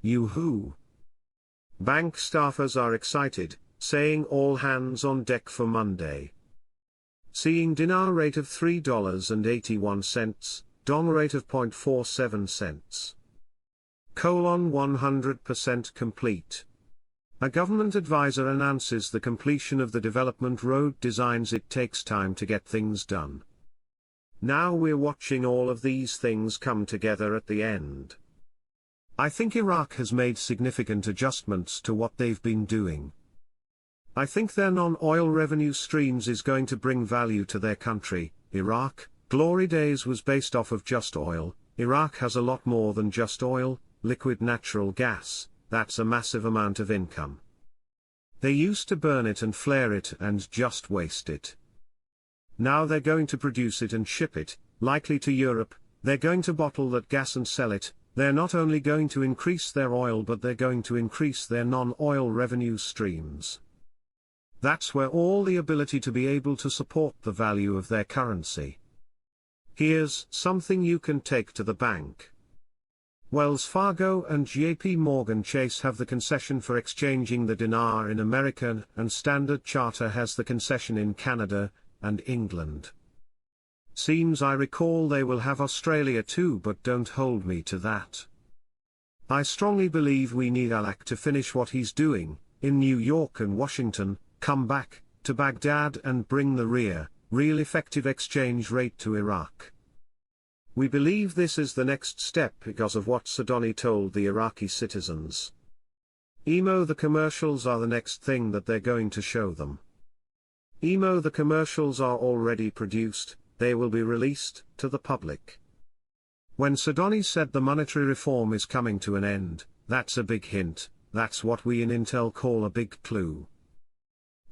Yoo-hoo! Bank staffers are excited, saying all hands on deck for Monday. Seeing dinar rate of $3.81, dong rate of 0.47 cents. 100% complete. A government advisor announces the completion of the development road designs. It takes time to get things done. Now we're watching all of these things come together at the end. I think Iraq has made significant adjustments to what they've been doing. I think their non-oil revenue streams is going to bring value to their country. Iraq, glory days was based off of just oil. Iraq has a lot more than just oil, liquid natural gas. That's a massive amount of income. They used to burn it and flare it and just waste it. Now they're going to produce it and ship it, likely to Europe. They're going to bottle that gas and sell it. They're not only going to increase their oil, but they're going to increase their non-oil revenue streams. That's where all the ability to be able to support the value of their currency. Here's something you can take to the bank. Wells Fargo and JP Morgan Chase have the concession for exchanging the dinar in America, and Standard Chartered has the concession in Canada and England. Seems I recall they will have Australia too, but don't hold me to that. I strongly believe we need Alak to finish what he's doing, in New York and Washington, come back to Baghdad and bring the real effective exchange rate to Iraq. We believe this is the next step because of what Sadoni told the Iraqi citizens. The commercials are the next thing that they're going to show them. The commercials are already produced, they will be released to the public. When Sadoni said the monetary reform is coming to an end, that's a big hint, that's what we in Intel call a big clue.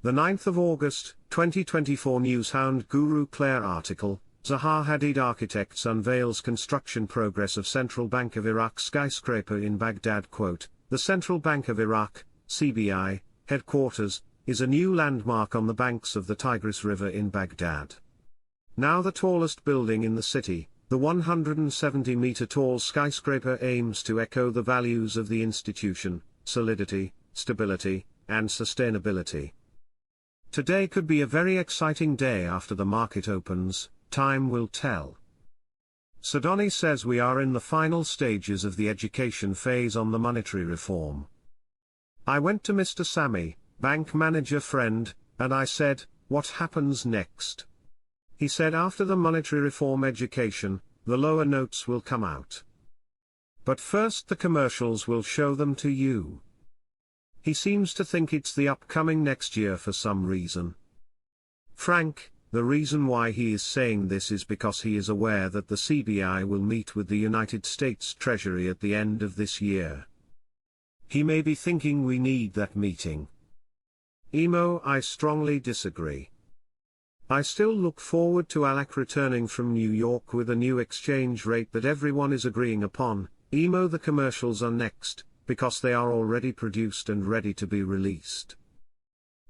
The 9th of August, 2024 Newshound Guru Claire article, Zaha Hadid Architects unveils construction progress of Central Bank of Iraq skyscraper in Baghdad. Quote, the Central Bank of Iraq, CBI, headquarters, is a new landmark on the banks of the Tigris River in Baghdad. Now the tallest building in the city, the 170-meter tall skyscraper aims to echo the values of the institution: solidity, stability, and sustainability. Today could be a very exciting day after the market opens, time will tell. Sadoni says we are in the final stages of the education phase on the monetary reform. I went to Mr. Sami, bank manager friend, and I said, what happens next? He said after the monetary reform education, the lower notes will come out. But first the commercials will show them to you. He seems to think it's the upcoming next year for some reason. Frank, the reason why he is saying this is because he is aware that the CBI will meet with the United States Treasury at the end of this year. He may be thinking we need that meeting. I strongly disagree. I still look forward to Alak returning from New York with a new exchange rate that everyone is agreeing upon. The commercials are next, because they are already produced and ready to be released.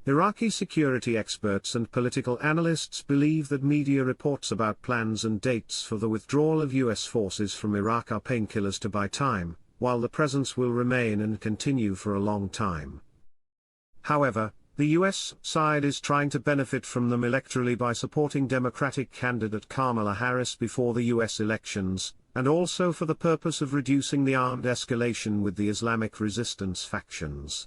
Iraqi security experts and political analysts believe that media reports about plans and dates for the withdrawal of US forces from Iraq are painkillers to buy time, while the presence will remain and continue for a long time. However, the US side is trying to benefit from them electorally by supporting Democratic candidate Kamala Harris before the US elections, and also for the purpose of reducing the armed escalation with the Islamic resistance factions.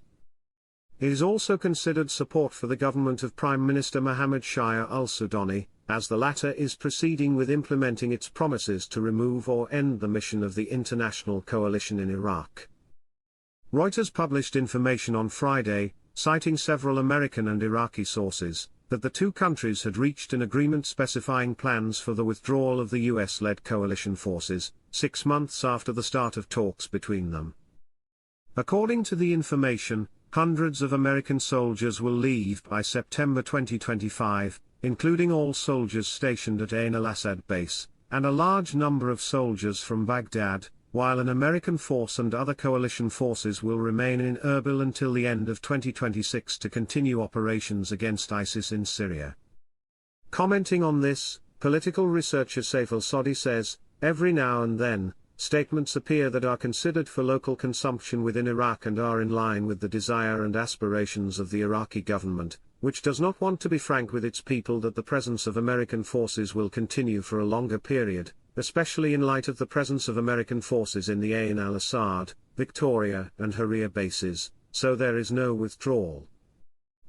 It is also considered support for the government of Prime Minister Mohammed Shia al-Sudani, as the latter is proceeding with implementing its promises to remove or end the mission of the international coalition in Iraq. Reuters published information on Friday, citing several American and Iraqi sources, that the two countries had reached an agreement specifying plans for the withdrawal of the US-led coalition forces, 6 months after the start of talks between them. According to the information, hundreds of American soldiers will leave by September 2025, including all soldiers stationed at Ain al-Assad base, and a large number of soldiers from Baghdad, while an American force and other coalition forces will remain in Erbil until the end of 2026 to continue operations against ISIS in Syria. Commenting on this, political researcher Saif al-Sadi says, every now and then, Statements appear that are considered for local consumption within Iraq and are in line with the desire and aspirations of the Iraqi government, which does not want to be frank with its people that the presence of American forces will continue for a longer period, especially in light of the presence of American forces in the Ain al-Assad, Victoria and Haria bases, so there is no withdrawal.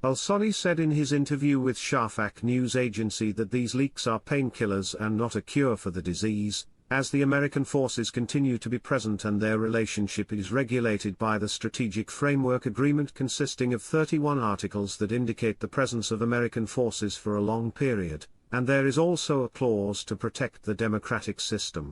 Al-Sadi said in his interview with Shafak news agency that these leaks are painkillers and not a cure for the disease, as the American forces continue to be present and their relationship is regulated by the Strategic Framework Agreement consisting of 31 articles that indicate the presence of American forces for a long period, and there is also a clause to protect the democratic system.